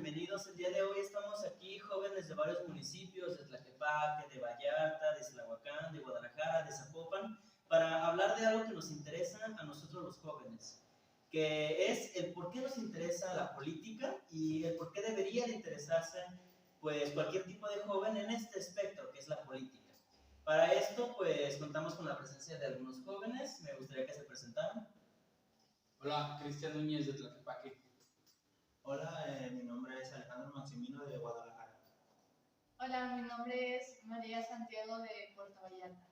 bienvenidos. El día de hoy estamos aquí, jóvenes de varios municipios, de Tlaquepaque, de Vallarta, de Islahuacán, de Guadalajara, de Zapopan, para hablar de algo que nos interesa a nosotros los jóvenes, que es el por qué nos interesa la política y el por qué debería de interesarse pues cualquier tipo de joven en este espectro que es la política. Para esto pues contamos con la presencia de algunos jóvenes. Me gustaría que se presentaran. Hola, Cristian Núñez de Tlaquepaque. Hola, mi nombre es Alejandro Maximino de Guadalajara. Hola, mi nombre es María Santiago de Puerto Vallarta.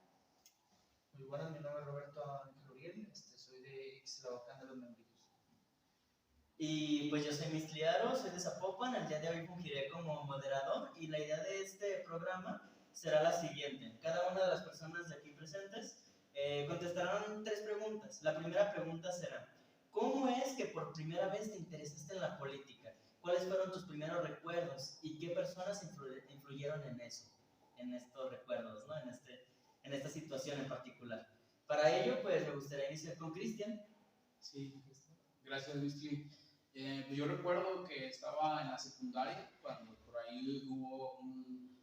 Muy buenas, mi nombre es Roberto Ángel Uriel, soy de Islahuacán de los Membrillos. Y pues yo soy Mistliaro, soy de Zapopan. El día de hoy fungiré como moderador y la idea de este programa será la siguiente. Cada una de las personas de aquí presentes contestarán 3 preguntas. La primera pregunta será: ¿cómo es que por primera vez te interesaste en la política? ¿Cuáles fueron tus primeros recuerdos y qué personas influyeron en eso, en estos recuerdos, ¿no? en esta situación en particular? Para ello, pues me gustaría iniciar con Cristian. Sí, gracias, Mistli. Yo recuerdo que estaba en la secundaria cuando por ahí hubo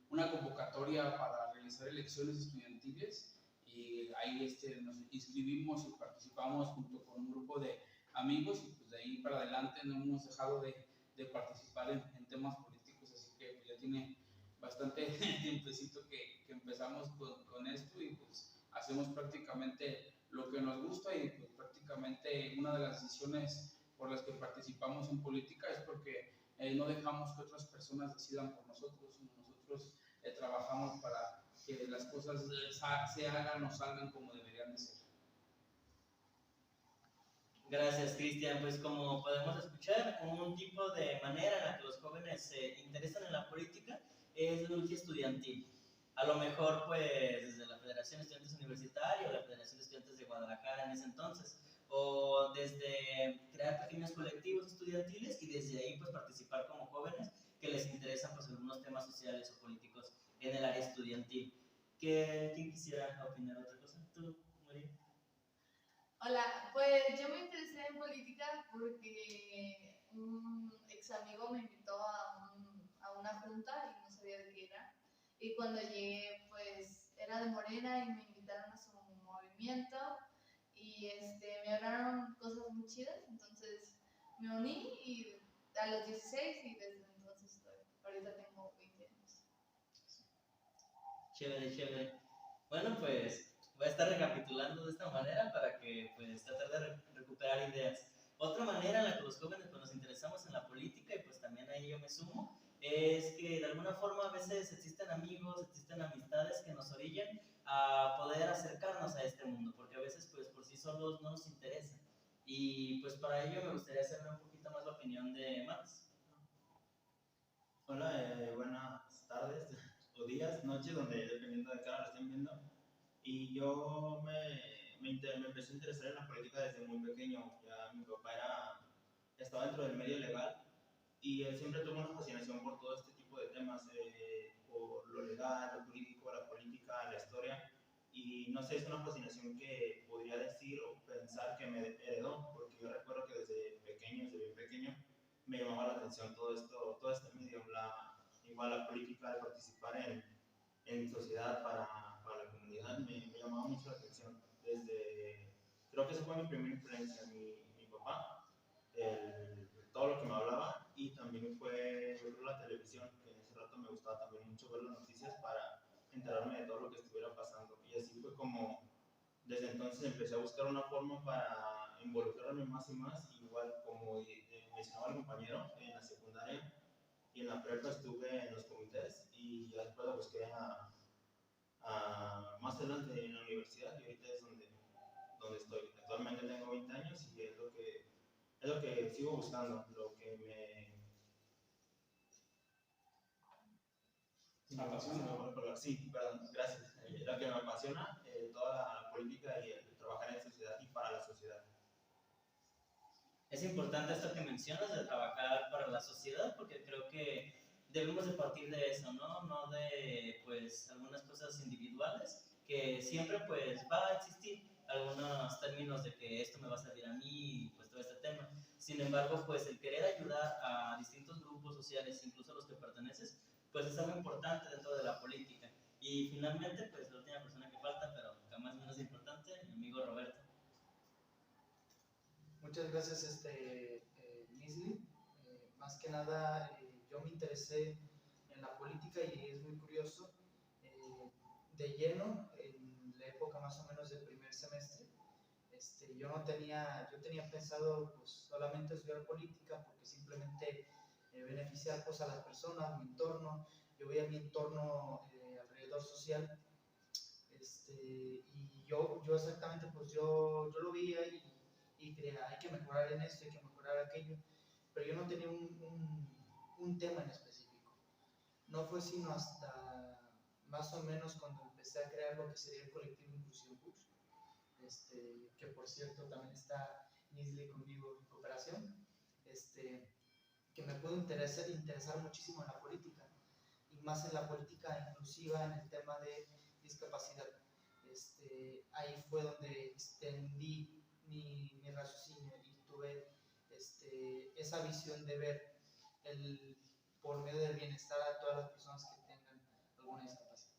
una convocatoria para realizar elecciones estudiantiles y ahí nos inscribimos y participamos junto con un grupo de amigos y pues de ahí para adelante no hemos dejado de participar en temas políticos, así que pues ya tiene bastante tiempecito que empezamos con esto y pues hacemos prácticamente lo que nos gusta y pues prácticamente una de las decisiones por las que participamos en política es porque no dejamos que otras personas decidan por nosotros, nosotros trabajamos para que las cosas se hagan o salgan como deberían de ser. Gracias, Cristian. Pues como podemos escuchar, un tipo de manera en la que los jóvenes se interesan en la política es la lucha estudiantil. A lo mejor, pues, desde la Federación de Estudiantes Universitarios, la Federación de Estudiantes de Guadalajara en ese entonces, o desde crear pequeños colectivos estudiantiles y desde ahí, pues, participar como jóvenes que les interesan, pues, algunos temas sociales o políticos en el área estudiantil. ¿Quién quisiera opinar otra cosa? ¿Tú, María? Hola, pues yo me interesé en política porque un ex amigo me invitó a una junta y no sabía de qué era. Y cuando llegué, pues era de Morena y me invitaron a su movimiento y me hablaron cosas muy chidas. Entonces me uní y a los 16 y desde entonces ahorita tengo 20 años. Chévere, chévere. Bueno, pues voy a estar recapitulando de esta manera para que pues tratar de recuperar ideas. Otra manera en la que los jóvenes pues, nos interesamos en la política, y pues también ahí yo me sumo, es que de alguna forma a veces existen amigos, existen amistades que nos orillan a poder acercarnos a este mundo, porque a veces pues por sí solos no nos interesa. Y pues para ello me gustaría saber un poquito más la opinión de Max. Hola, buenas tardes o días, noches, dependiendo de qué hora lo estén viendo. Y yo me empecé a interesar en la política desde muy pequeño. Ya mi papá estaba dentro del medio legal y él siempre tuvo una fascinación por todo este tipo de temas, por lo legal, lo político, la política, la historia. Y no sé, es una fascinación que podría decir o pensar que me heredó, porque yo recuerdo que desde bien pequeño, me llamaba la atención todo este medio, igual la política, de participar en sociedad para la comunidad, me llamaba mucho la atención. Creo que esa fue mi primera influencia, mi papá, todo lo que me hablaba, y también fue la televisión, que en ese rato me gustaba también mucho ver las noticias para enterarme de todo lo que estuviera pasando. Y así fue como desde entonces empecé a buscar una forma para involucrarme más y más, igual como mencionaba el compañero, en la secundaria y en la prepa estuve en los comités y ya después lo busqué más adelante en la universidad, y ahorita es donde estoy. Actualmente tengo 20 años y es lo que sigo buscando, lo que me apasiona. Sí, perdón, gracias. Lo que me apasiona, toda la política y el trabajar en sociedad y para la sociedad. Es importante esto que mencionas de trabajar para la sociedad, porque creo que debemos de partir de eso, ¿no? No de, pues, algunas cosas individuales, que siempre, pues, va a existir algunos términos de que esto me va a servir a mí, y pues, todo este tema. Sin embargo, pues, el querer ayudar a distintos grupos o sociales, incluso los que perteneces, pues es algo importante dentro de la política. Y finalmente, pues la última persona que falta, pero jamás menos importante, mi amigo Roberto. Muchas gracias, Nisli. Más que nada, yo me interesé en la política y es muy curioso, de lleno, en la época más o menos del primer semestre. Yo tenía pensado pues, solamente estudiar política porque simplemente beneficiar pues, a las personas, mi entorno. Yo veía mi entorno alrededor social, y yo exactamente, pues yo lo veía y creía, hay que mejorar en esto, hay que mejorar aquello, pero yo no tenía un tema en específico. No fue sino hasta más o menos cuando empecé a crear lo que sería el colectivo Inclusión Books, que por cierto también está Nisli conmigo en cooperación, que me pudo interesar muchísimo en la política, y más en la política inclusiva, en el tema de discapacidad. Ahí fue donde extendí mi raciocinio y tuve esa visión de ver por medio del bienestar a todas las personas que tengan alguna discapacidad.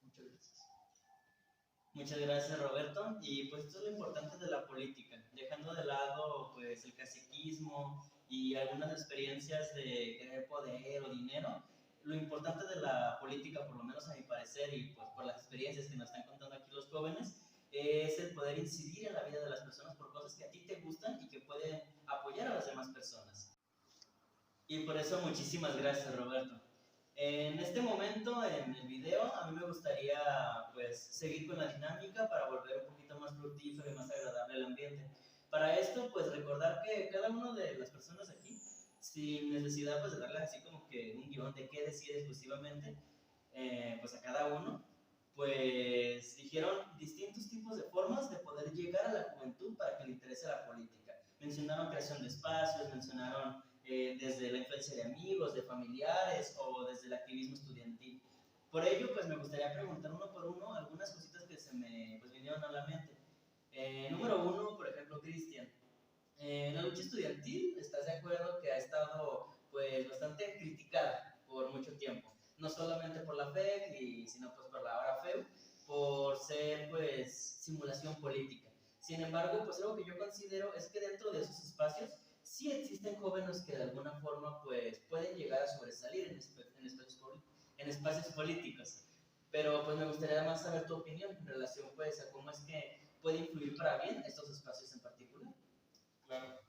Muchas gracias. Muchas gracias, Roberto. Y pues esto es lo importante de la política, dejando de lado pues el caciquismo y algunas experiencias de querer poder o dinero. Lo importante de la política, por lo menos a mi parecer, y pues por las experiencias que nos están contando aquí los jóvenes, es el poder incidir en la vida de las personas por cosas que a ti te gustan y que pueden apoyar a las demás personas. Y por eso muchísimas gracias, Roberto. En este momento, en el video, a mí me gustaría pues seguir con la dinámica para volver un poquito más fructífero y más agradable el ambiente. Para esto, pues recordar que cada una de las personas aquí, sin necesidad pues de darle así como que un guión de qué decir exclusivamente, pues a cada uno, pues dijeron distintos tipos de formas de poder llegar a la juventud para que le interese la política. Mencionaron creación de espacios, mencionaron desde la influencia de amigos, de familiares o desde el activismo estudiantil. Por ello, pues me gustaría preguntar uno por uno algunas cositas que se me pues, vinieron a la mente. Número uno, por ejemplo, Cristian. La lucha estudiantil, ¿estás de acuerdo que ha estado pues bastante criticada por mucho tiempo? No solamente por la FEC, sino pues por la ahora FEU, por ser pues simulación política. Sin embargo, pues algo que yo considero es que dentro de esos espacios sí existen jóvenes que de alguna forma pues pueden llegar a sobresalir en espacios políticos. Pero pues me gustaría más saber tu opinión en relación pues a cómo es que puede influir para bien estos espacios en particular. Claro.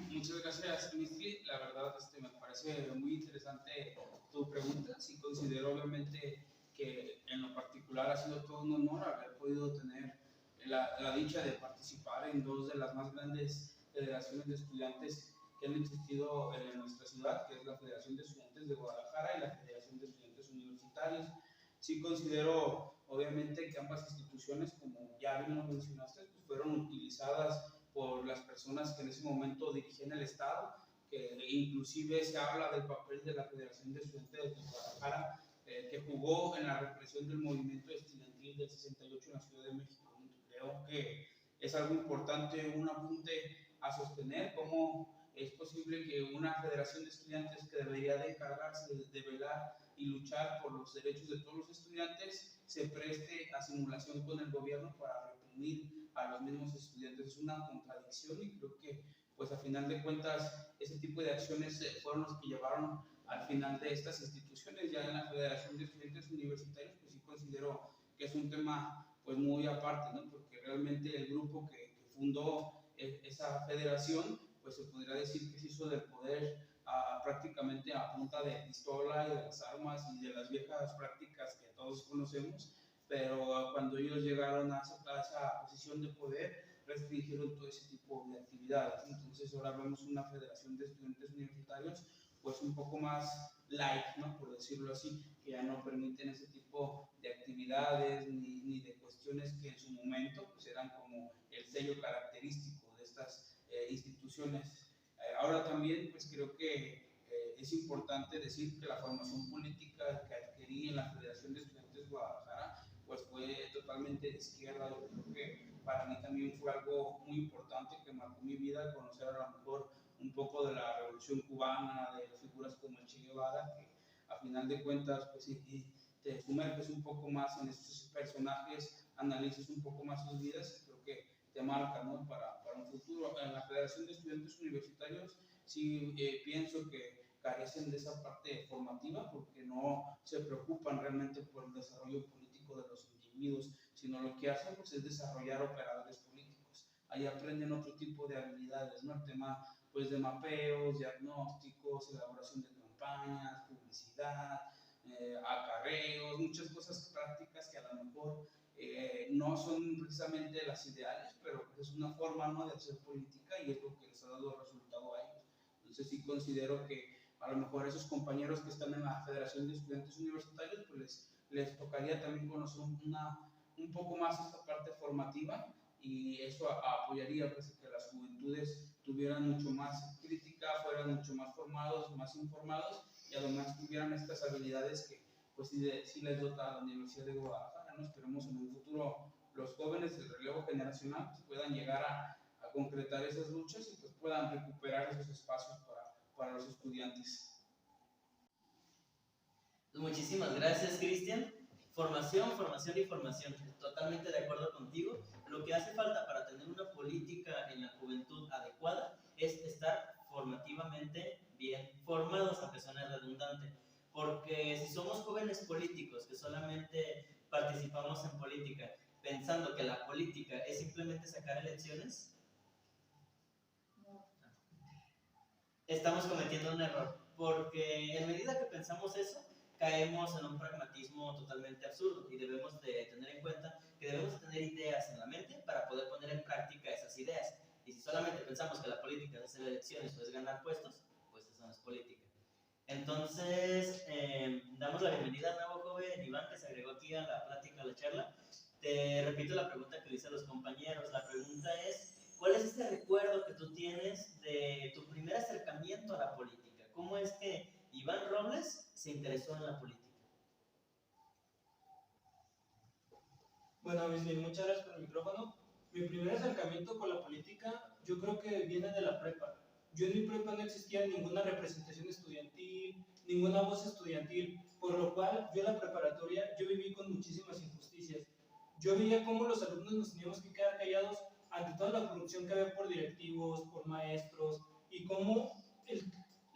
Muchas gracias, Misty. La verdad, me parece muy interesante tu pregunta. Sí considero obviamente que en lo particular ha sido todo un honor haber podido tener la dicha de participar en dos de las más grandes federaciones de estudiantes que han existido en nuestra ciudad, que es la Federación de Estudiantes de Guadalajara y la Federación de Estudiantes Universitarios. Sí considero obviamente que ambas instituciones, como ya bien lo mencionaste, pues fueron utilizadas por las personas que en ese momento dirigían el Estado, que inclusive se habla del papel de la Federación de Estudiantes de Guadalajara, que jugó en la represión del movimiento estudiantil del 68 en la Ciudad de México. Creo que es algo importante, un apunte a sostener, cómo es posible que una federación de estudiantes que debería de encargarse de velar y luchar por los derechos de todos los estudiantes se preste a simulación con el gobierno para reprimir a los mismos estudiantes. Es una contradicción y creo que pues a final de cuentas ese tipo de acciones fueron los que llevaron al final de estas instituciones. Ya en la Federación de Estudiantes Universitarios pues sí considero que es un tema pues muy aparte, ¿no? Porque realmente el grupo que fundó esa federación pues se podría decir que se hizo del poder prácticamente a punta de pistola y de las armas y de las viejas prácticas que todos conocemos, pero cuando ellos llegaron a esa posición de poder restringieron todo ese tipo de actividades. Entonces ahora vemos una federación de estudiantes universitarios pues un poco más light, ¿no? Por decirlo así, que ya no permiten ese tipo de actividades ni de cuestiones que en su momento pues eran como el sello característico de estas instituciones. Ahora también pues creo que es importante decir que la formación política que adquirí en la Federación de Estudiantes de Guadalajara pues fue totalmente de izquierda. Yo creo que para mí también fue algo muy importante que marcó mi vida, conocer a lo mejor un poco de la Revolución Cubana, de figuras como el Che Guevara, que a final de cuentas, pues sí, te sumerges un poco más en estos personajes, analizas un poco más sus vidas, creo que te marca, ¿no? Para un futuro. En la Federación de Estudiantes Universitarios sí pienso que carecen de esa parte formativa porque no se preocupan realmente por el desarrollo político de los individuos, sino lo que hacen pues, es desarrollar operadores políticos. Ahí aprenden otro tipo de habilidades, ¿no? El tema pues, de mapeos, diagnósticos, elaboración de campañas, publicidad, acarreos, muchas cosas prácticas que a lo mejor no son precisamente las ideales, pero pues es una forma, ¿no?, de hacer política y es lo que les ha dado resultado a ellos. Entonces sí considero que a lo mejor esos compañeros que están en la Federación de Estudiantes Universitarios, pues les tocaría también conocer un poco más esta parte formativa y eso apoyaría pues, que las juventudes tuvieran mucho más crítica, fueran mucho más formados, más informados y además tuvieran estas habilidades que pues sí les dota a la Universidad de Guadalajara, ¿no? Esperemos en un futuro los jóvenes del relevo generacional pues, puedan llegar a concretar esas luchas y pues puedan recuperar esos espacios para los estudiantes. Muchísimas gracias, Cristian. Formación, formación y formación. Totalmente de acuerdo contigo. Lo que hace falta para tener una política en la juventud adecuada es estar formativamente bien formados, aunque suene redundante. Porque si somos jóvenes políticos que solamente participamos en política pensando que la política es simplemente sacar elecciones, estamos cometiendo un error. Porque en medida que pensamos eso, caemos en un pragmatismo totalmente absurdo y debemos de tener en cuenta que debemos tener ideas en la mente para poder poner en práctica esas ideas. Y si solamente pensamos que la política es hacer elecciones o es ganar puestos, pues eso no es política. Entonces, damos la bienvenida al nuevo joven Iván que se agregó aquí a la plática, a la charla. Te repito la pregunta que le hice a los compañeros. La pregunta es, ¿cuál es este recuerdo que tú tienes de tu primer acercamiento a la política? ¿Cómo es que Iván Robles se interesó en la política? Bueno, Bisbee, muchas gracias por el micrófono. Mi primer acercamiento con la política, yo creo que viene de la prepa. Yo en mi prepa no existía ninguna representación estudiantil, ninguna voz estudiantil, por lo cual yo en la preparatoria yo viví con muchísimas injusticias. Yo veía cómo los alumnos nos teníamos que quedar callados ante toda la corrupción que había por directivos, por maestros, y cómo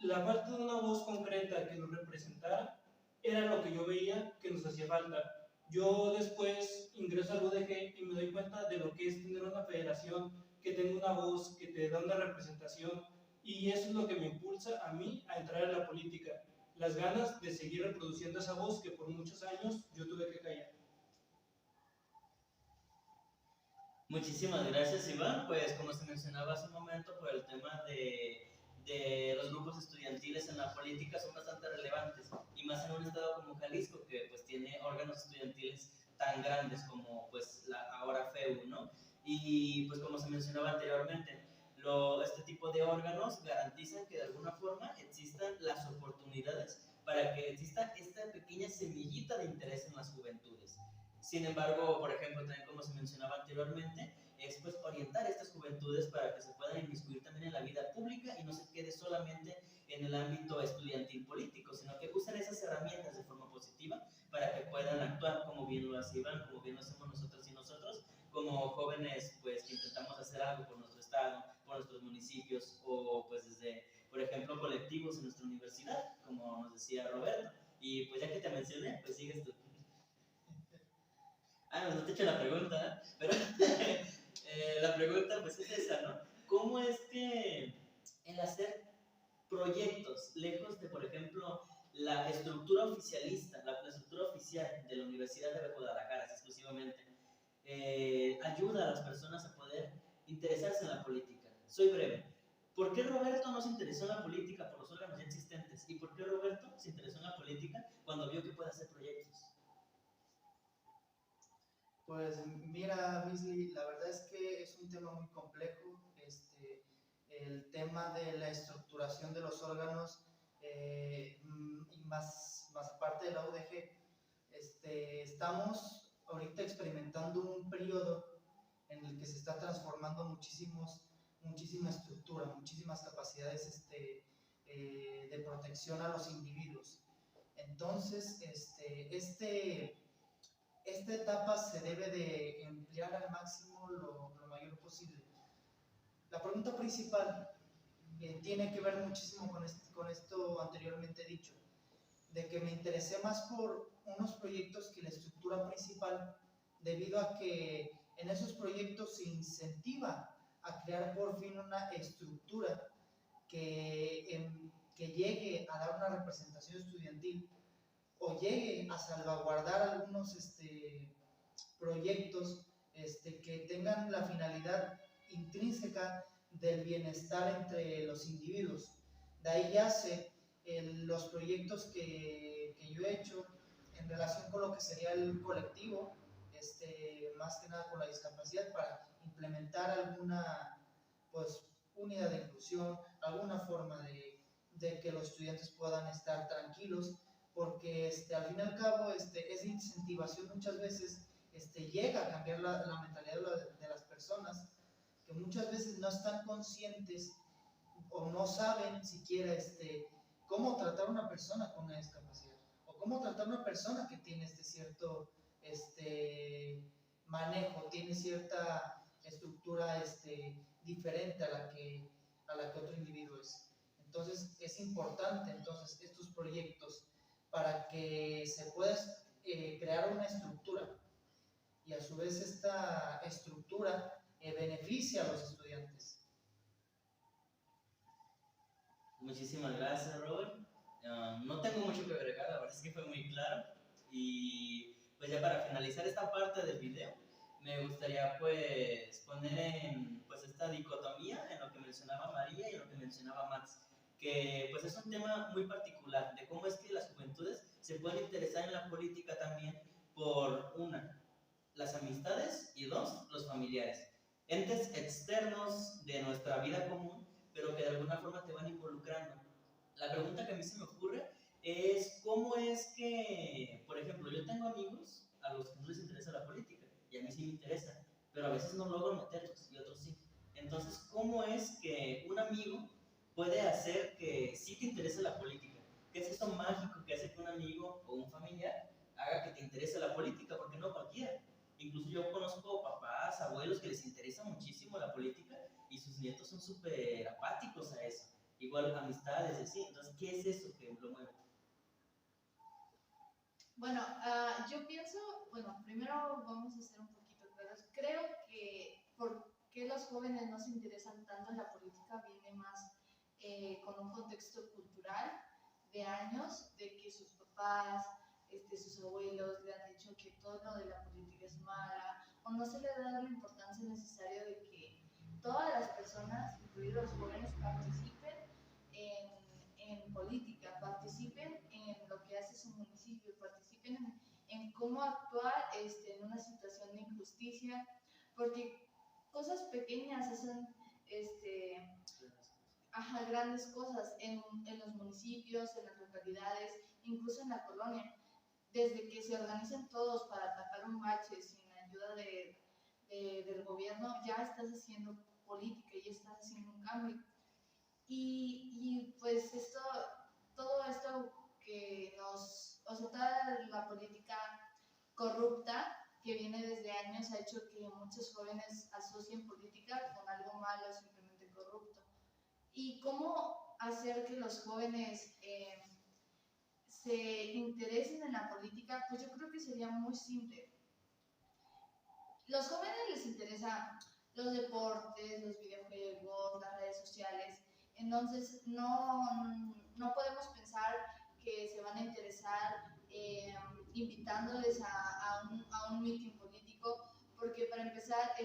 la falta de una voz concreta que nos representara era lo que yo veía que nos hacía falta. Yo después ingreso al UDG y me doy cuenta de lo que es tener una federación que tenga una voz, que te da una representación, y eso es lo que me impulsa a mí a entrar en la política, las ganas de seguir reproduciendo esa voz que por muchos años yo tuve que callar. Muchísimas gracias, Iván. Pues como se mencionaba hace un momento, por el tema de los grupos estudiantiles en la política son bastante relevantes, y más en un estado como Jalisco, que pues tiene órganos estudiantiles tan grandes como pues ahora FEU, ¿no? Y pues como se mencionaba anteriormente, este tipo de órganos garantizan que de alguna forma existan las oportunidades para que exista esta pequeña semillita de interés en las juventudes. Sin embargo, por ejemplo, también como se mencionaba anteriormente, es pues orientar a estas juventudes para que se puedan inmiscuir también en la vida pública y no se quede solamente en el ámbito estudiantil político, sino que usen esas herramientas de forma positiva para que puedan actuar como bien lo hace Iván, como bien lo hacemos nosotros y nosotros, como jóvenes pues que intentamos hacer algo por nuestro estado, por nuestros municipios, o pues desde, por ejemplo, colectivos en nuestra universidad, como nos decía Roberto. Y pues ya que te mencioné, pues sigues tú. No te he hecho la pregunta, pero la pregunta pues es esa, ¿no? ¿Cómo es que el hacer proyectos lejos de, por ejemplo, la estructura oficialista, la estructura oficial de la Universidad de Guadalajara exclusivamente, ayuda a las personas a poder interesarse en la política? Soy breve. ¿Por qué Roberto no se interesó en la política por los órganos ya existentes? ¿Y por qué Roberto se interesó en la política cuando vio que puede hacer proyectos? Pues mira, Beasley, la verdad es que es un tema muy complejo. El tema de la estructuración de los órganos, y más aparte de la UDG, estamos ahorita experimentando un periodo en el que se está transformando muchísima estructura, muchísimas capacidades de protección a los individuos. Entonces, esta etapa se debe de emplear al máximo lo mayor posible. La pregunta principal tiene que ver muchísimo con esto anteriormente dicho, de que me interesé más por unos proyectos que la estructura principal, debido a que en esos proyectos se incentiva a crear por fin una estructura que llegue a dar una representación estudiantil o llegue a salvaguardar algunos proyectos que tengan la finalidad intrínseca del bienestar entre los individuos. De ahí yace los proyectos que yo he hecho en relación con lo que sería el colectivo, más que nada con la discapacidad, para implementar alguna pues, unidad de inclusión, alguna forma de que los estudiantes puedan estar tranquilos, porque al fin y al cabo esa incentivación muchas veces llega a cambiar la mentalidad de las personas, que muchas veces no están conscientes o no saben siquiera cómo tratar a una persona con una discapacidad o cómo tratar a una persona que tiene cierto manejo, tiene cierta estructura diferente a la que otro individuo es. Entonces es importante estos proyectos para que se pueda crear una estructura y a su vez esta estructura beneficia a los estudiantes. Muchísimas gracias, Robert. No tengo mucho que agregar, la verdad es que fue muy claro. Y pues ya para finalizar esta parte del video, me gustaría pues poner en pues esta dicotomía en lo que mencionaba María y en lo que mencionaba Max, que pues es un tema muy particular de cómo es que las juventudes se pueden interesar en la política también por una, las amistades y dos, los familiares, entes externos de nuestra vida común, pero que de alguna forma te van involucrando. La pregunta que a mí se me ocurre es cómo es que, por ejemplo, yo tengo amigos a los que no les interesa la política y a mí sí me interesa, pero a veces no logro meterlos y otros sí. Entonces, ¿cómo es que un amigo puede hacer que sí te interese la política? ¿Qué es eso mágico que hace que un amigo o un familiar haga que te interese la política? Porque no cualquiera. Incluso yo conozco papás, abuelos que les interesa muchísimo la política y sus nietos son súper apáticos a eso. Igual amistades y así. Entonces, ¿qué es eso que lo mueve? Bueno, yo pienso, bueno, primero vamos a ser un poquito claros. Creo que por qué los jóvenes no se interesan tanto en la política viene más con un contexto cultural de años, de que sus papás, sus abuelos le han dicho que todo lo de la política es mala, o no se le da la importancia necesaria de que todas las personas, incluidos los jóvenes, participen en política, participen en lo que hace su municipio, participen en cómo actuar en una situación de injusticia, porque cosas pequeñas hacen grandes cosas en los municipios, en las localidades, incluso en la colonia. Desde que se organizan todos para tapar un bache sin ayuda del gobierno, ya estás haciendo política, ya estás haciendo un cambio. Y pues todo esto que toda la política corrupta que viene desde años ha hecho que muchos jóvenes asocien política con algo malo, simplemente corrupto. ¿Y cómo hacer que los jóvenes se interesen en la política? Pues yo creo que sería muy simple. Los jóvenes les interesan los deportes, los videojuegos, las redes sociales. Entonces, no podemos pensar que se van a interesar invitándoles a un meeting político, porque para empezar,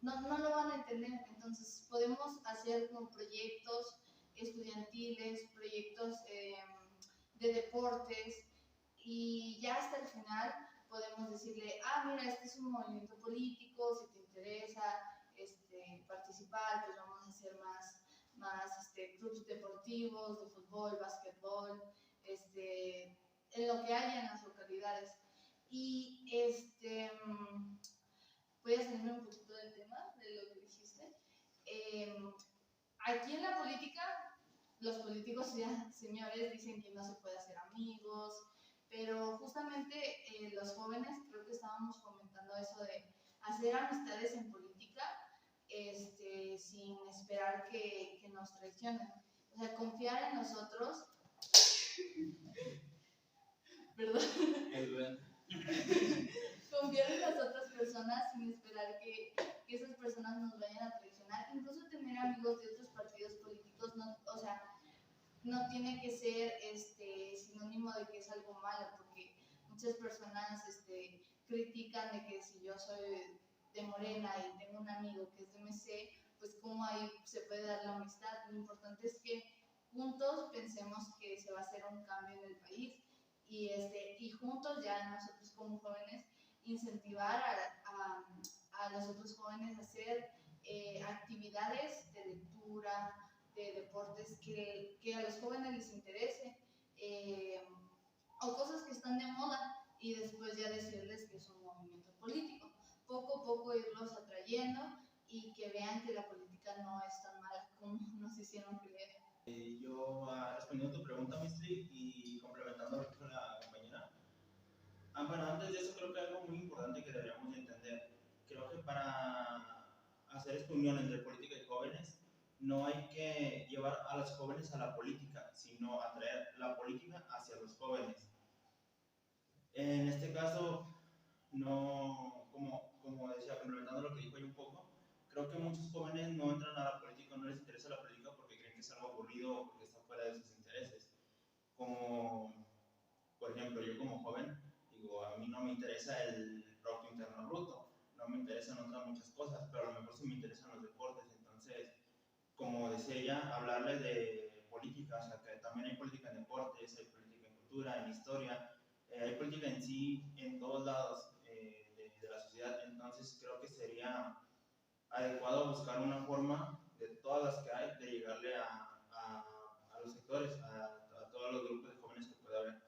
no lo van a entender. Entonces, podemos hacer como proyectos estudiantiles, proyectos de deportes, y ya hasta el final podemos decirle, mira, este es un movimiento político, si te interesa participar, pues vamos a hacer más clubes deportivos, de fútbol, básquetbol, en lo que haya en las localidades. Y voy a salirme un poquito del tema, de lo que dijiste. aquí en la política, los políticos ya, señores, dicen que no se puede hacer amigos, pero justamente los jóvenes creo que estábamos comentando eso de hacer amistades en política sin esperar que nos traicionen. O sea, confiar en nosotros, perdón, confiar en las otras personas sin esperar que esas personas nos vayan a traicionar. Incluso tener amigos de otros partidos políticos, no, o sea, no tiene que ser sinónimo de que es algo malo, porque muchas personas critican de que si yo soy de Morena y tengo un amigo que es de MC, pues cómo ahí se puede dar la amistad. Lo importante es que juntos pensemos que se va a hacer un cambio en el país y juntos ya nosotros como jóvenes incentivar a los otros jóvenes a hacer actividades de lectura, de deportes que a los jóvenes les interese, o cosas que están de moda, y después ya decirles que es un movimiento político. Poco a poco irlos atrayendo y que vean que la política no es tan mala como nos hicieron creer. Yo, respondiendo a tu pregunta, Mistri, y complementando lo que dijo la compañera, bueno, antes de eso creo que algo muy importante que deberíamos de entender, creo que para hacer esta unión entre política y jóvenes, no hay que llevar a los jóvenes a la política, sino atraer la política hacia los jóvenes. En este caso, no, como decía, complementando lo que dijo yo un poco, creo que muchos jóvenes no entran a la política, no les interesa la política porque creen que es algo aburrido o porque está fuera de sus intereses. Como, por ejemplo, yo como joven, digo, a mí no me interesa el Producto Interno Bruto, no me interesan otras muchas cosas, pero a lo mejor sí me interesan los deportes. Entonces, como decía ella, hablarle de política, o sea, que también hay política en deportes, hay política en cultura, en historia, hay política en sí, en todos lados de la sociedad. Entonces, creo que sería adecuado buscar una forma de todas las que hay de llegarle a los sectores, a todos los grupos de jóvenes que pueda haber.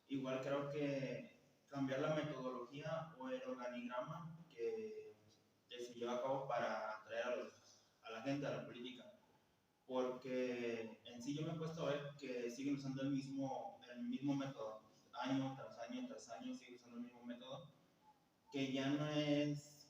Igual creo que cambiar la metodología o el organigrama que se lleva a cabo para atraer a la gente a la política, porque en sí yo me he puesto a ver que siguen usando el mismo método, año tras año tras año siguen usando el mismo método, que ya no es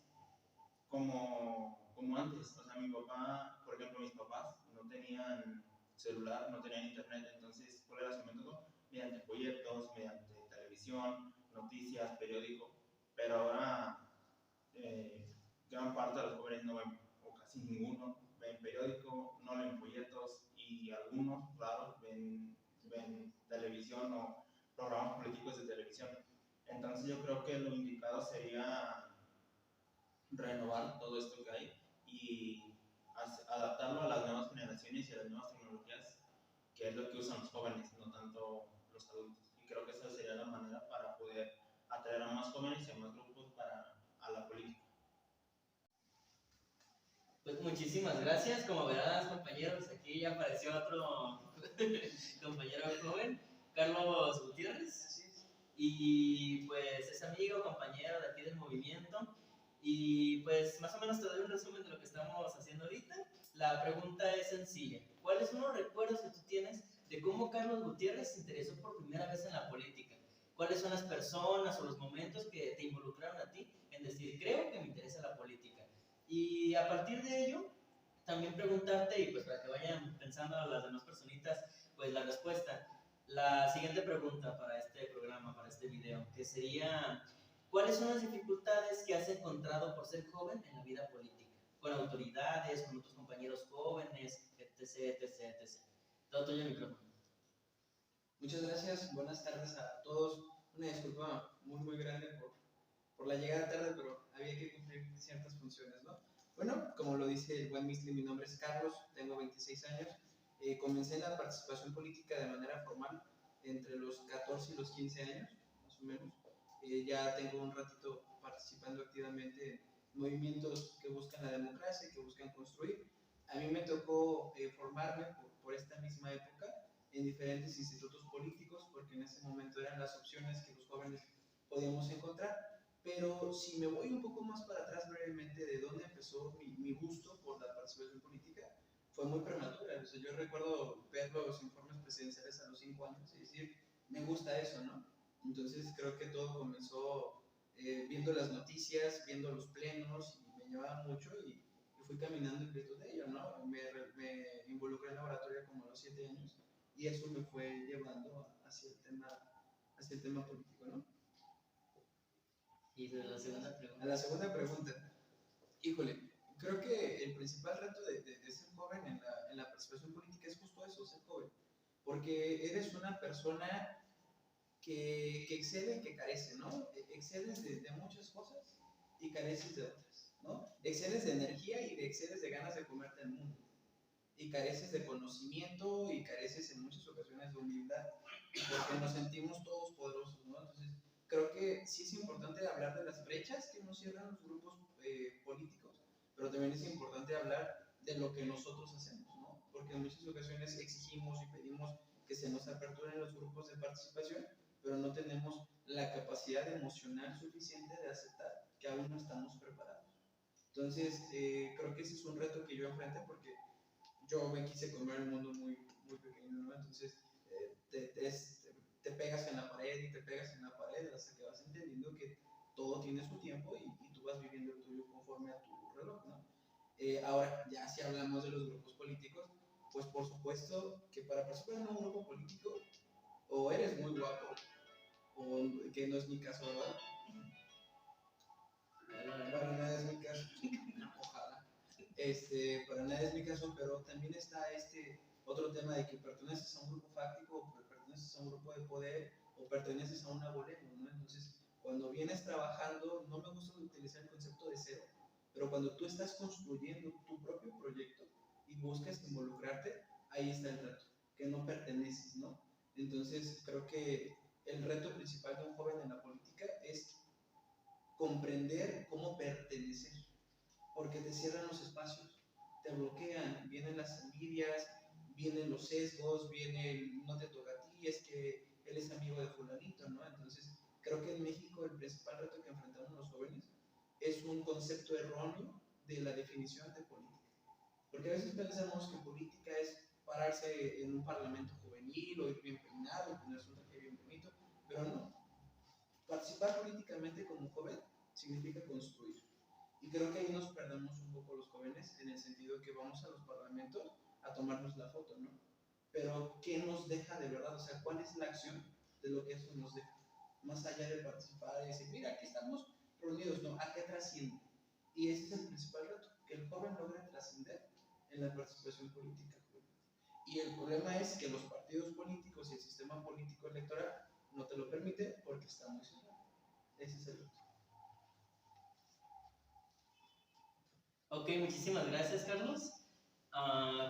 como antes. O sea, mi papá, por ejemplo, mis papás no tenían celular, no tenían internet, entonces, ¿cuál era su método? Mediante folletos, mediante televisión, noticias, periódico, pero ahora gran parte de los jóvenes no ven, o casi ninguno, ven periódico, no leen folletos, y algunos, raros, ven televisión o programas políticos de televisión. Entonces yo creo que lo indicado sería renovar todo esto que hay y adaptarlo a las nuevas generaciones y a las nuevas tecnologías, que es lo que usan los jóvenes, no tanto los adultos. Y creo que esa sería la manera para poder atraer a más jóvenes y a más grupos a la política. Pues muchísimas gracias. Como verás, compañeros, aquí ya apareció otro compañero joven, Carlos Gutiérrez. Y pues es amigo, compañero de aquí del movimiento. Y pues más o menos te doy un resumen de lo que estamos haciendo ahorita. La pregunta es sencilla. ¿Cuáles son los recuerdos que tú tienes de cómo Carlos Gutiérrez se interesó por primera vez en la política? ¿Cuáles son las personas o los momentos que te involucraron a ti en decir, creo que me interesa la política? Y a partir de ello, también preguntarte, y pues para que vayan pensando a las demás personitas, pues la respuesta. La siguiente pregunta para este programa, para este video, que sería, ¿cuáles son las dificultades que has encontrado por ser joven en la vida política? Con autoridades, con otros compañeros jóvenes, etc, etc, etc. Todo tuyo el micrófono. Muchas gracias, buenas tardes a todos. Una disculpa muy grande por la llegada tarde, pero había que cumplir ciertas funciones, ¿no? Bueno, como lo dice el buen Mistli, mi nombre es Carlos, tengo 26 años. Comencé la participación política de manera formal entre los 14 y los 15 años, más o menos. Ya tengo un ratito participando activamente en movimientos que buscan la democracia, que buscan construir. A mí me tocó formarme por esta misma época en diferentes institutos políticos, porque en ese momento eran las opciones que los jóvenes podíamos encontrar. Pero si me voy un poco más para atrás brevemente de dónde empezó mi gusto por la participación política, fue muy prematura. O sea, yo recuerdo ver los informes presidenciales a los 5 años y decir, me gusta eso, ¿no? Entonces creo que todo comenzó viendo las noticias, viendo los plenos, y me llevaba mucho y fui caminando en virtud de ello, ¿no? Me involucré en la oratoria como a los 7 años y eso me fue llevando hacia el tema político, ¿no? Y de la segunda A pregunta. la segunda pregunta, híjole, creo que el principal reto de ser joven en la participación política es justo eso, ser joven, porque eres una persona que excede y que carece, ¿no? Excedes de muchas cosas y careces de otras, ¿no? Excedes de energía y excedes de ganas de comerte el mundo. Y careces de conocimiento y careces en muchas ocasiones de humildad, porque nos sentimos todos poderosos, ¿no? Entonces, creo que sí es importante hablar de las brechas que nos cierran los grupos políticos, pero también es importante hablar de lo que nosotros hacemos, ¿no? Porque en muchas ocasiones exigimos y pedimos que se nos aperturen los grupos de participación, pero no tenemos la capacidad emocional suficiente de aceptar que aún no estamos preparados. Entonces, creo que ese es un reto que yo enfrenté porque yo me quise comer el mundo muy, muy pequeño, ¿no? Entonces, te pegas en la pared y te pegas en la pared hasta que vas entendiendo que todo tiene su tiempo y tú vas viviendo el tuyo conforme a tu reloj, ¿no? Ahora, ya si hablamos de los grupos políticos, pues por supuesto que para participar en un grupo político o eres muy guapo, o que no es mi caso, ¿verdad? Para nada es mi caso. Ojalá. Para nada es mi caso, pero también está este otro tema de que perteneces a un grupo fáctico, o perteneces a un grupo de poder, o perteneces a un aboleno, ¿no? Entonces, cuando vienes trabajando, no me gusta utilizar el concepto de cero, pero cuando tú estás construyendo tu propio proyecto y buscas involucrarte, ahí está el reto, que no perteneces, ¿no? Entonces, creo que el reto principal de un joven en la política es comprender cómo pertenecer, porque te cierran los espacios, te bloquean, vienen las envidias, vienen los sesgos, viene el no te toca a ti, es que él es amigo de fulanito, ¿no? Entonces, creo que en México el principal reto que enfrentamos los jóvenes es un concepto erróneo de la definición de política. Porque a veces pensamos que política es pararse en un parlamento juvenil o ir bien peinado y ponerse un traje bien bonito, pero no. Participar políticamente como joven significa construir. Y creo que ahí nos perdemos un poco los jóvenes en el sentido que vamos a los parlamentos a tomarnos la foto, ¿no? Pero ¿qué nos deja de verdad? O sea, ¿cuál es la acción de lo que eso nos deja? Más allá de participar y decir, mira, aquí estamos reunidos, ¿no? ¿A qué trasciende? Y ese es el principal reto, que el joven logre trascender en la participación política. Y el problema es que los partidos políticos y el sistema político electoral no te lo permite porque está muy cerrado. Ese es el reto. Ok, muchísimas gracias, Carlos.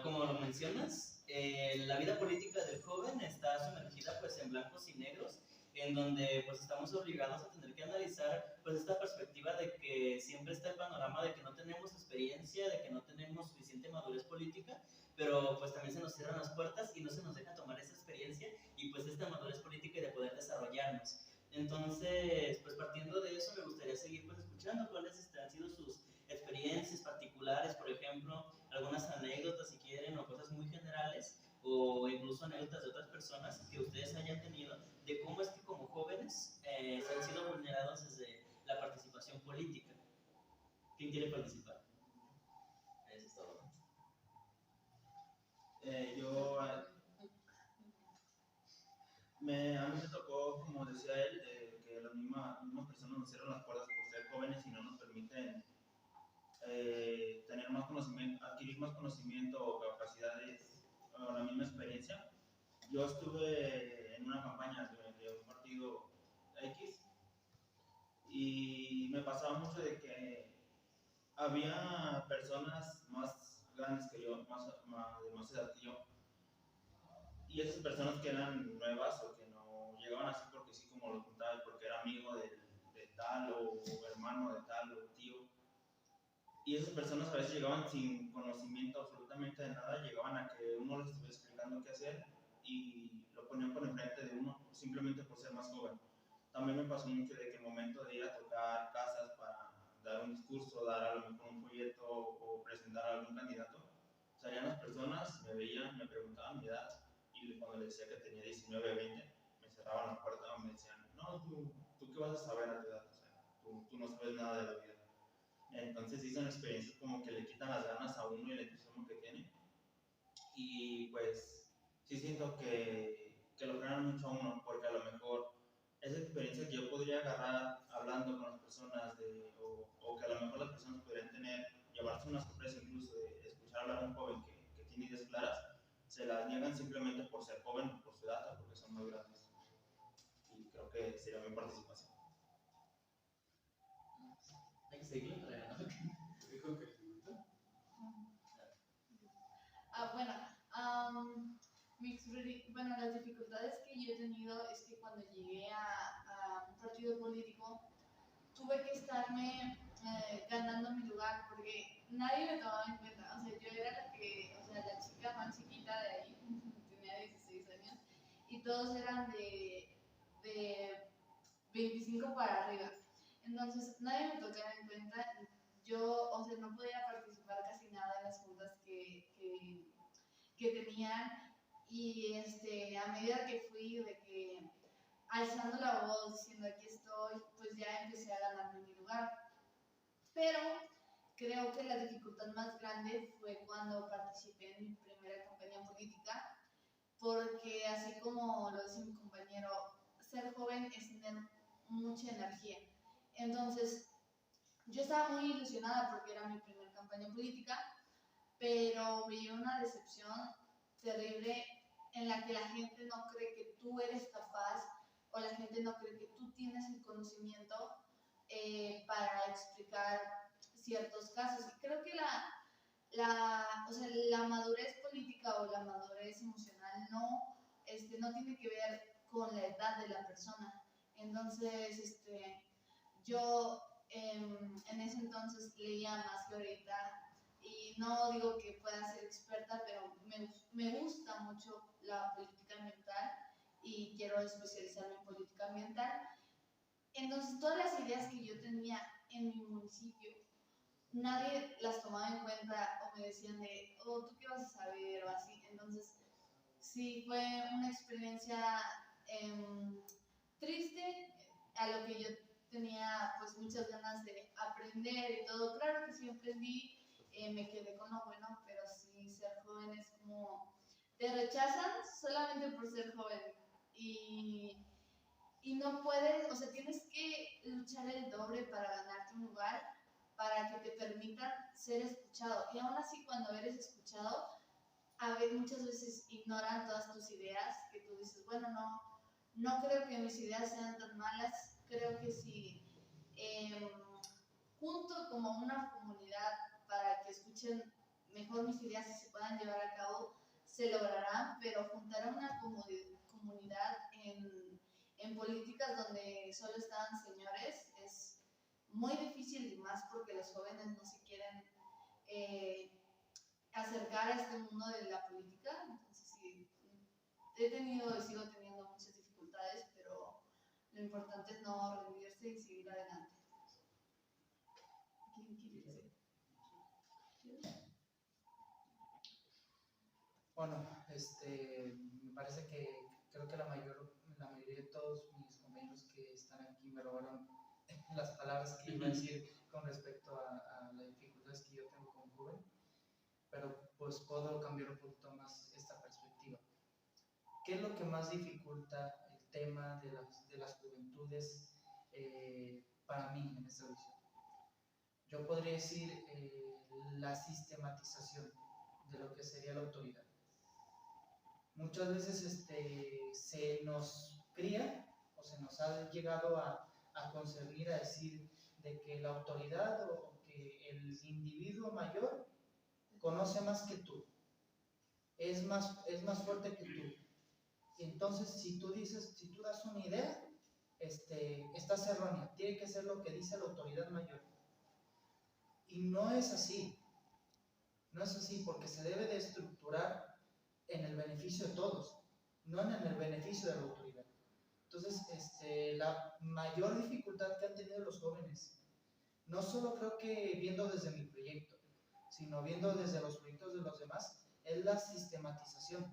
Como lo mencionas, la vida política del joven está sumergida pues en blancos y negros, en donde pues estamos obligados a tener que analizar pues esta perspectiva de que siempre está el panorama de que no tenemos experiencia, de que no tenemos suficiente madurez política, pero pues también se nos cierran las puertas y no se nos deja tomar esa experiencia y pues esta madurez política y de poder desarrollarnos. Entonces, pues partiendo de eso me gustaría seguir pues escuchando cuáles han sido sus experiencias particulares, por ejemplo, algunas anécdotas si quieren, o cosas muy generales, o incluso anécdotas de otras personas que ustedes hayan tenido, de cómo es que como jóvenes se han sido vulnerados desde la participación política. ¿Quién quiere participar? Eso es todo. A mí me tocó, como decía él, que las mismas personas nos cierran las puertas por ser jóvenes y no nos permiten tener más conocimiento, adquirir más conocimiento o capacidades o la misma experiencia. Yo estuve en una campaña de un partido X y me pasaba mucho de que había personas más grandes que yo, de más edad que yo, y esas personas que eran nuevas o que no llegaban así porque sí, como lo contaba, porque era amigo de tal o hermano de tal o tío. Y esas personas a veces llegaban sin conocimiento absolutamente de nada, llegaban a que uno les estuviera explicando qué hacer y lo ponían por enfrente de uno simplemente por ser más joven. también me pasó mucho de que el momento de ir a tocar casas para dar un discurso, dar a lo mejor un folleto o presentar a algún candidato, salían las personas, me veían, me preguntaban mi edad y cuando les decía que tenía 19, 20, me cerraban la puerta o me decían, no, tú qué vas a saber a tu edad, o sea, tú no sabes nada de la vida. Entonces sí son experiencias como que le quitan las ganas a uno y el entusiasmo que tiene. Y pues sí siento que lo frenan mucho a uno, porque a lo mejor esa experiencia que yo podría agarrar hablando con las personas o que a lo mejor las personas podrían tener, llevarse una sorpresa incluso de escuchar hablar a un joven que tiene ideas claras, se las niegan simplemente por ser joven o por su edad o porque son muy grandes. Y creo que sería mi participación. Hay que seguir, ¿no? Dijo que le gusta. Bueno, bueno, las dificultades que yo he tenido es que cuando llegué a un partido político tuve que estarme ganando mi lugar porque nadie me tomaba en cuenta. O sea, yo era la chica más chiquita de ahí, tenía 16 años, y todos eran de 25 para arriba. Entonces, nadie me tomaba en cuenta. Yo, o sea, no podía participar casi nada en las juntas que tenían. Y a medida que fui de que alzando la voz, diciendo aquí estoy, pues ya empecé a ganarme mi lugar. Pero creo que la dificultad más grande fue cuando participé en mi primera campaña política, porque así como lo dice mi compañero, ser joven es tener mucha energía. Entonces, yo estaba muy ilusionada porque era mi primera campaña política, pero vi una decepción terrible en la que la gente no cree que tú eres capaz o la gente no cree que tú tienes el conocimiento para explicar ciertos casos. Y creo que la madurez política o la madurez emocional no tiene que ver con la edad de la persona. Entonces, yo en ese entonces leía más que ahorita y no digo que pueda ser experta, pero me gusta mucho la política ambiental y quiero especializarme en política ambiental. Entonces, todas las ideas que yo tenía en mi municipio, nadie las tomaba en cuenta o me decían de, oh, ¿tú qué vas a saber? O así. Entonces, sí, fue una experiencia triste, a lo que yo tenía pues muchas ganas de aprender y todo. Claro que sí aprendí, me quedé con lo bueno, pero sí, ser joven es como, te rechazan solamente por ser joven y no puedes, o sea, tienes que luchar el doble para ganarte un lugar, para que te permitan ser escuchado. Y aún así, cuando eres escuchado, muchas veces ignoran todas tus ideas, que tú dices, bueno, no creo que mis ideas sean tan malas, creo que si junto como una comunidad para que escuchen mejor mis ideas y se puedan llevar a cabo, se logrará, pero juntar a una comunidad en políticas donde solo están señores es muy difícil y más porque los jóvenes no se quieren acercar a este mundo de la política. Entonces sí, he tenido y sigo teniendo muchas dificultades, pero lo importante es no rendirse y seguir adelante. ¿Quién quiere decir? Bueno, me parece que creo que la mayoría de todos mis compañeros que están aquí me robaron las palabras que iba a decir con respecto a las dificultades que yo tengo como joven, pero pues puedo cambiar un poquito más esta perspectiva. ¿Qué es lo que más dificulta el tema de las juventudes para mí en esta visión? Yo podría decir la sistematización de lo que sería la autoridad. Muchas veces se nos cría o se nos ha llegado a concebir, a decir de que la autoridad o que el individuo mayor conoce más que tú, es más fuerte que tú. Entonces, si tú das una idea, estás errónea, tiene que ser lo que dice la autoridad mayor. Y no es así, porque se debe de estructurar en el beneficio de todos, no en el beneficio de la autoridad. Entonces, la mayor dificultad que han tenido los jóvenes, no solo creo que viendo desde mi proyecto, sino viendo desde los proyectos de los demás, es la sistematización.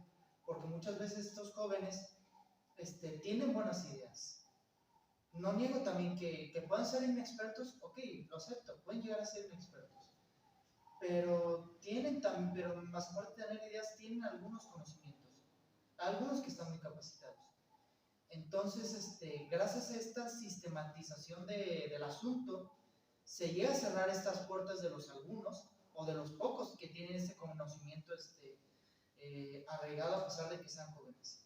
Porque muchas veces estos jóvenes tienen buenas ideas. No niego también que puedan ser inexpertos, ok, lo acepto, pueden llegar a ser inexpertos. Pero tienen también, pero más aparte de tener ideas, tienen algunos conocimientos, algunos que están muy capacitados. Entonces, gracias a esta sistematización del asunto, se llega a cerrar estas puertas de los algunos o de los pocos que tienen ese conocimiento arraigado a pesar de que sean jóvenes.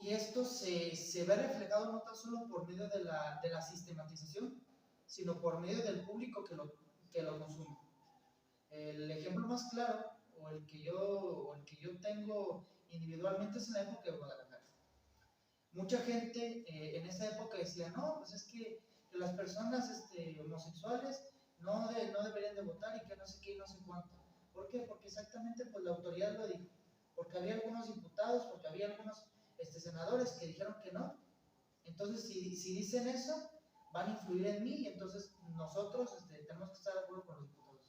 Y esto se ve reflejado no tan solo por medio de la sistematización, sino por medio del público que lo consume. El ejemplo más claro, o el que yo tengo individualmente, es en la época de Guadalajara. Mucha gente en esa época decía, no, pues es que las personas homosexuales no deberían de votar y que no sé qué y no sé cuánto. ¿Por qué? Porque exactamente pues la autoridad lo dijo. Porque había algunos diputados, porque había algunos senadores que dijeron que no. Entonces, si dicen eso, van a influir en mí y entonces nosotros tenemos que estar de acuerdo con los diputados.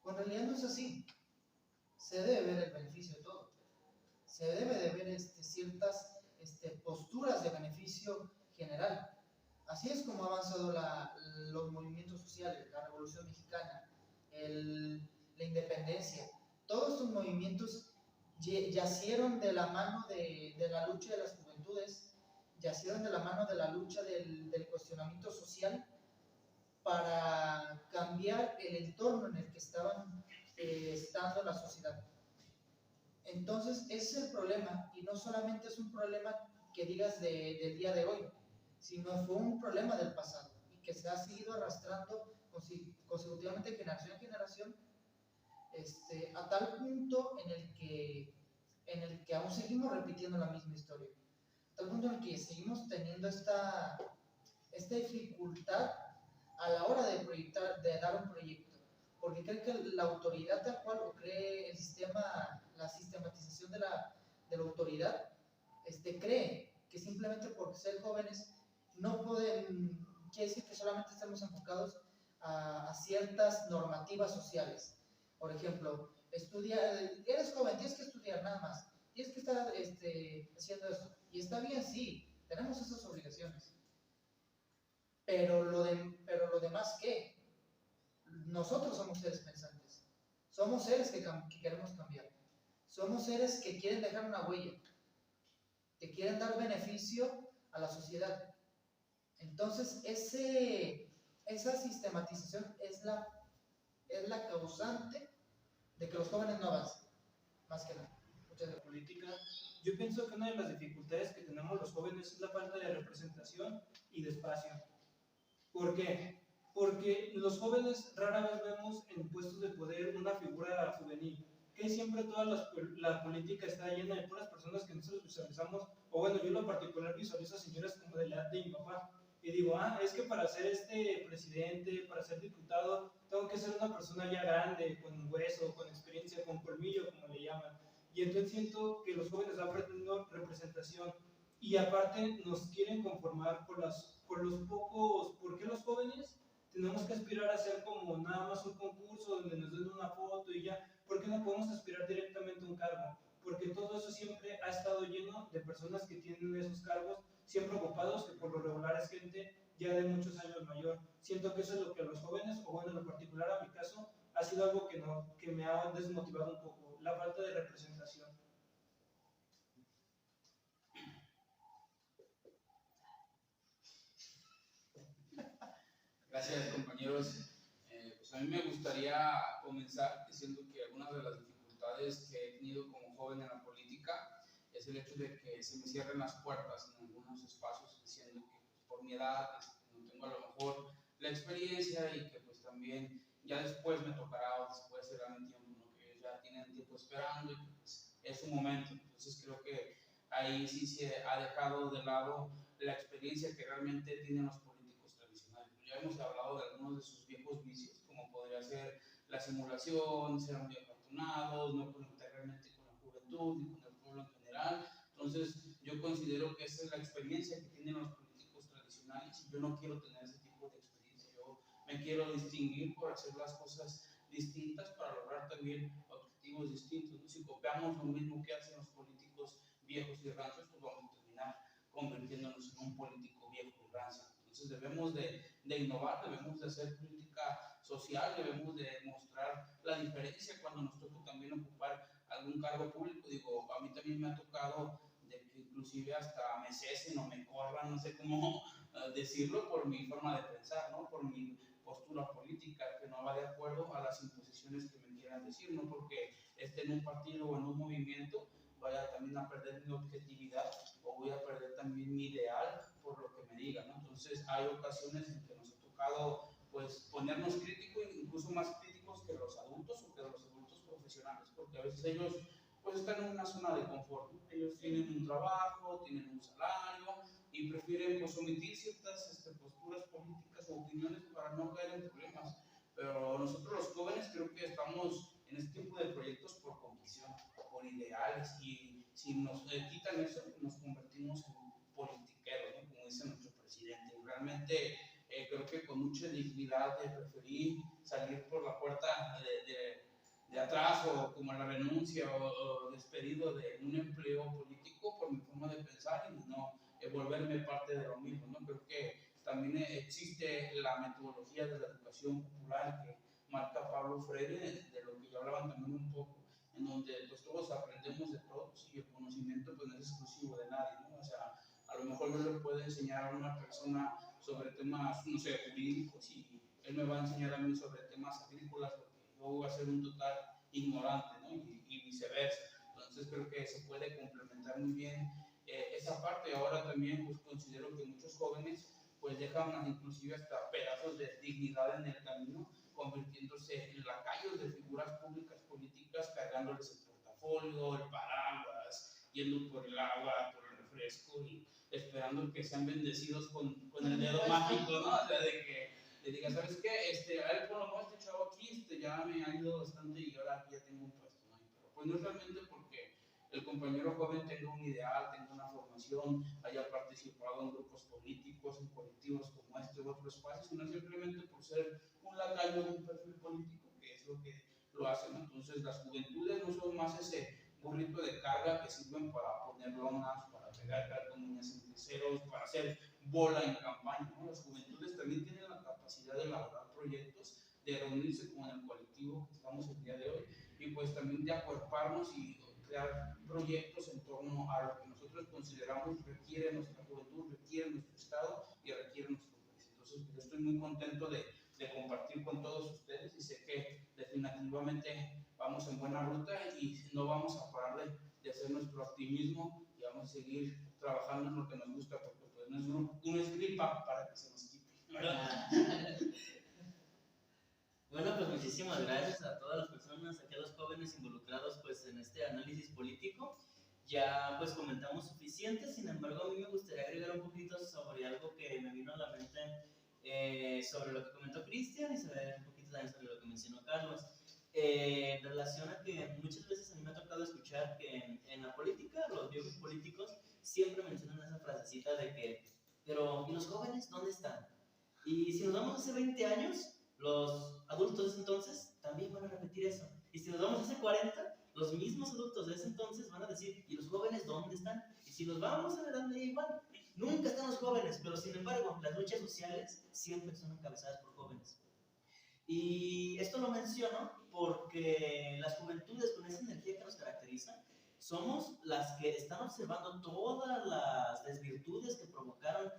Bueno, en realidad no es así. Se debe ver el beneficio de todo. Se debe de ver ciertas posturas de beneficio general. Así es como han avanzado los movimientos sociales, la Revolución Mexicana, la independencia. Todos estos movimientos yacieron de la mano de la lucha de las juventudes, yacieron de la mano de la lucha del cuestionamiento social para cambiar el entorno en el que estaban estando la sociedad. Entonces, ese es el problema, y no solamente es un problema que digas del día de hoy, sino fue un problema del pasado y que se ha seguido arrastrando consecutivamente de generación en generación, a tal punto en el que aún seguimos repitiendo la misma historia, a tal punto en el que seguimos teniendo esta dificultad a la hora de proyectar, de dar un proyecto, porque cree que la autoridad tal cual, o cree el sistema, la sistematización de la autoridad, cree que simplemente por ser jóvenes no pueden, quiere decir que solamente estamos enfocados a ciertas normativas sociales. Por ejemplo, eres joven, tienes que estudiar nada más, tienes que estar haciendo esto, y está bien, sí, tenemos esas obligaciones. Pero lo demás, ¿qué? Nosotros somos seres pensantes. Somos seres que queremos cambiar. Somos seres que quieren dejar una huella, que quieren dar beneficio a la sociedad. Entonces, esa sistematización es la causante de que los jóvenes no avancen, más que nada. Muchas gracias. Política, yo pienso que una de las dificultades que tenemos los jóvenes es la falta de representación y de espacio. ¿Por qué? Porque los jóvenes rara vez vemos en puestos de poder una figura juvenil, que siempre toda la política está llena de puras personas que nosotros visualizamos, o bueno, yo en lo particular visualizo a señoras como de la edad de mi papá, y digo, es que para ser presidente, para ser diputado, tengo que ser una persona ya grande, con hueso, con experiencia, con colmillo, como le llaman. Y entonces siento que los jóvenes van perdiendo representación y aparte nos quieren conformar por los pocos. ¿Por qué los jóvenes tenemos que aspirar a ser como nada más un concurso donde nos den una foto y ya? ¿Por qué no podemos aspirar directamente a un cargo? Porque todo eso siempre ha estado lleno de personas que tienen esos cargos, siempre ocupados, que por lo regular es gente ya de muchos años mayor. Siento que eso es lo que a los jóvenes, o bueno, en lo particular a mi caso, ha sido algo que me ha desmotivado un poco, la falta de representación. Gracias, compañeros. Pues a mí me gustaría comenzar diciendo que algunas de las dificultades que he tenido como joven en la política es el hecho de que se me cierren las puertas en algunos espacios, diciendo que pues, por mi edad no tengo a lo mejor la experiencia y que pues también ya después me tocará o después será mi tiempo, ¿no? Que ellos ya tienen tiempo esperando y que pues, es su momento. Entonces creo que ahí sí se ha dejado de lado la experiencia que realmente tienen los políticos tradicionales. Ya hemos hablado de algunos de sus viejos vicios, como podría ser la simulación, ser muy afortunados, no conectar realmente con la juventud y con el pueblo en general. Entonces, yo considero que esa es la experiencia que tienen los políticos tradicionales y yo no quiero tener ese tipo de experiencia. Yo me quiero distinguir por hacer las cosas distintas para lograr también objetivos distintos, ¿no? Si copiamos lo mismo que hacen los políticos viejos y rancios, pues vamos a terminar convirtiéndonos en un político viejo y rancio. Entonces debemos de innovar, debemos de hacer política social, debemos de mostrar la diferencia cuando nos toca también ocupar algún cargo público. Digo, a mí también me ha tocado de que inclusive hasta me cesen o me corran, no sé cómo decirlo, por mi forma de pensar, ¿no? Por mi postura política, que no va de acuerdo a las imposiciones que me quieran decir, no porque esté en un partido o en un movimiento vaya también a perder mi objetividad o voy a perder también mi ideal por lo que me digan, ¿no? Entonces hay ocasiones en que nos ha tocado pues ponernos críticos, incluso más críticos que los adultos o que los adultos profesionales, porque a veces ellos pues están en una zona de confort, ¿no? Ellos tienen un trabajo, tienen un salario y prefieren pues omitir ciertas posturas políticas o opiniones para no caer en problemas. Pero nosotros los jóvenes creo que estamos en este tipo de proyectos por convicción, por ideales, y si nos quitan eso, nos convertimos en politiqueros, ¿no? Como dice nuestro presidente. Y realmente creo que con mucha dignidad preferí salir por la puerta de atrás o como la renuncia o despedido de un empleo político por mi forma de pensar y no volverme parte de lo mismo, ¿no? Creo que también existe la metodología de la educación popular que marca Pablo Freire, de lo que ya hablaban también un poco, en donde pues todos aprendemos de todos y el conocimiento pues no es exclusivo de nadie, ¿no? O sea, a lo mejor yo le puedo enseñar a una persona sobre temas, no sé, jurídicos y él me va a enseñar a mí sobre temas agrícolas porque yo voy a ser un total ignorante, ¿no? Y viceversa. Entonces creo que se puede complementar muy bien esa parte. Ahora también pues considero que muchos jóvenes pues dejan inclusive hasta pedazos de dignidad en el camino, convirtiéndose en lacayos de figuras públicas políticas, cargándoles el portafolio, el paraguas, yendo por el agua, por el refresco y esperando que sean bendecidos con el dedo mágico, ¿no? O sea, de que le diga, ¿sabes qué? A él por lo menos este chavo aquí ya me ha ido bastante y ahora aquí ya tengo un puesto, ¿no? Pero pues no es realmente porque el compañero joven tenga un ideal, tenga una formación, haya participado en grupos políticos, en colectivos como este u otro espacio, sino simplemente por ser un lacayo de un perfil político, que es lo que lo hace, ¿no? Entonces las juventudes no son más ese burrito de carga que sirven para poner lonas, para pegar calcomanías en cruceros, para hacer bola en campaña, ¿no? Las juventudes también tienen la capacidad de elaborar proyectos, de reunirse con el colectivo que estamos el día de hoy y pues también de acuerparnos y crear proyectos en torno a lo que nosotros consideramos requiere nuestra juventud, requiere nuestro Estado y requiere nuestro país. Entonces, yo estoy muy contento de compartir con todos ustedes y sé que definitivamente vamos en buena ruta y no vamos a parar de hacer nuestro activismo y vamos a seguir trabajando en lo que nos gusta porque pues, no es gripa para que se nos quite. Bueno, pues muchísimas gracias a todas las personas, a los jóvenes involucrados pues en este análisis político. Ya pues comentamos suficiente, sin embargo a mí me gustaría agregar un poquito sobre algo que me vino a la mente sobre lo que comentó Cristian y sobre, un poquito también sobre lo que mencionó Carlos. En relación a que muchas veces a mí me ha tocado escuchar que en la política, los viejos políticos siempre mencionan esa frasecita de que, pero ¿y los jóvenes dónde están? Y si nos vamos hace 20 años, los adultos de ese entonces también van a repetir eso. Y si nos vamos hace 40, los mismos adultos de ese entonces van a decir, ¿y los jóvenes dónde están? Y si nos vamos a la edad media igual, nunca están los jóvenes, pero sin embargo, las luchas sociales siempre son encabezadas por jóvenes. Y esto lo menciono porque las juventudes con esa energía que nos caracteriza, somos las que están observando todas las desvirtudes que provocaron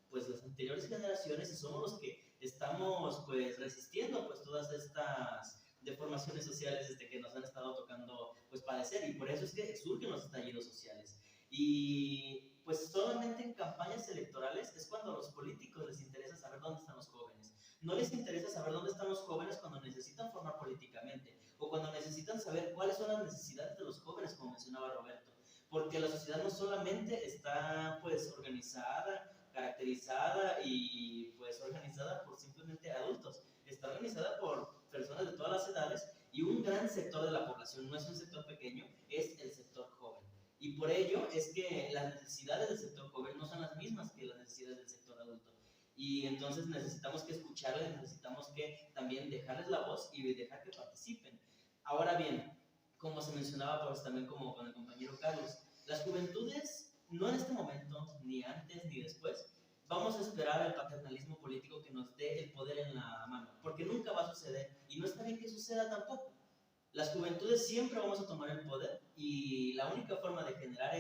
pues las anteriores generaciones y somos los que estamos pues resistiendo pues todas estas deformaciones sociales que nos han estado tocando pues padecer y por eso es que surgen los estallidos sociales y pues solamente en campañas electorales es cuando a los políticos les interesa saber dónde están los jóvenes, no les interesa saber dónde están los jóvenes cuando necesitan formar políticamente o cuando necesitan saber cuáles son las necesidades de los jóvenes como mencionaba Roberto, porque la sociedad no solamente está pues organizada, caracterizada y pues organizada por simplemente adultos, está organizada por personas de todas las edades y un gran sector de la población, no es un sector pequeño, es el sector joven. Y por ello es que las necesidades del sector joven no son las mismas que las necesidades del sector adulto. Y entonces necesitamos que escucharles, necesitamos que también dejarles la voz y dejar que participen. Ahora bien, como se mencionaba pues, también como con el compañero Carlos, las juventudes, no en este momento, ni antes ni después, vamos a esperar al paternalismo político que nos dé el poder en la mano, porque nunca va a suceder y no está bien que suceda tampoco. Las juventudes siempre vamos a tomar el poder y la única forma de generar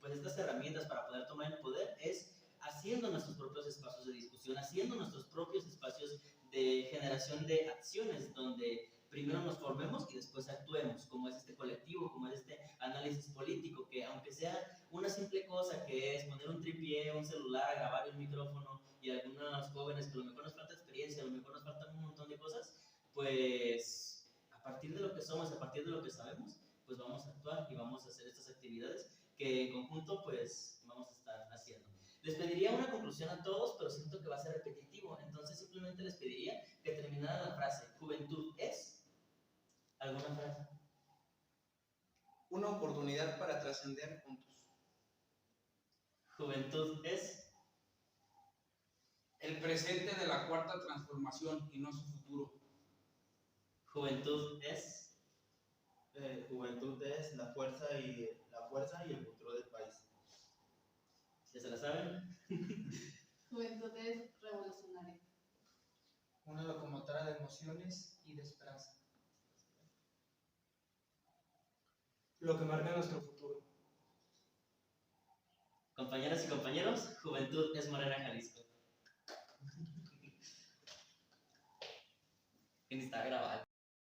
pues estas herramientas para poder tomar el poder es haciendo nuestros propios espacios de discusión, haciendo nuestros propios espacios de generación de acciones donde primero nos formemos y después actuemos, como es este colectivo, como es este análisis político, que aunque sea una simple cosa que es poner un tripié, un celular, grabar el micrófono y algunos jóvenes que a lo mejor nos falta experiencia, a lo mejor nos faltan un montón de cosas, pues a partir de lo que somos, a partir de lo que sabemos, pues vamos a actuar y vamos a hacer estas actividades que en conjunto pues vamos a estar haciendo. Les pediría una conclusión a todos, pero siento que va a ser repetitivo, entonces simplemente les pediría que terminaran la frase, juventud es... ¿Alguna frase? Una oportunidad para trascender juntos. Juventud es... El presente de la cuarta transformación y no su futuro. Juventud es... Juventud es la fuerza y el futuro del país. ¿Ya se la saben? Juventud es revolucionaria. Una locomotora de emociones y de esperanza. Lo que marca nuestro futuro. Compañeras y compañeros, Juventud es Morena, Jalisco. Está grabado.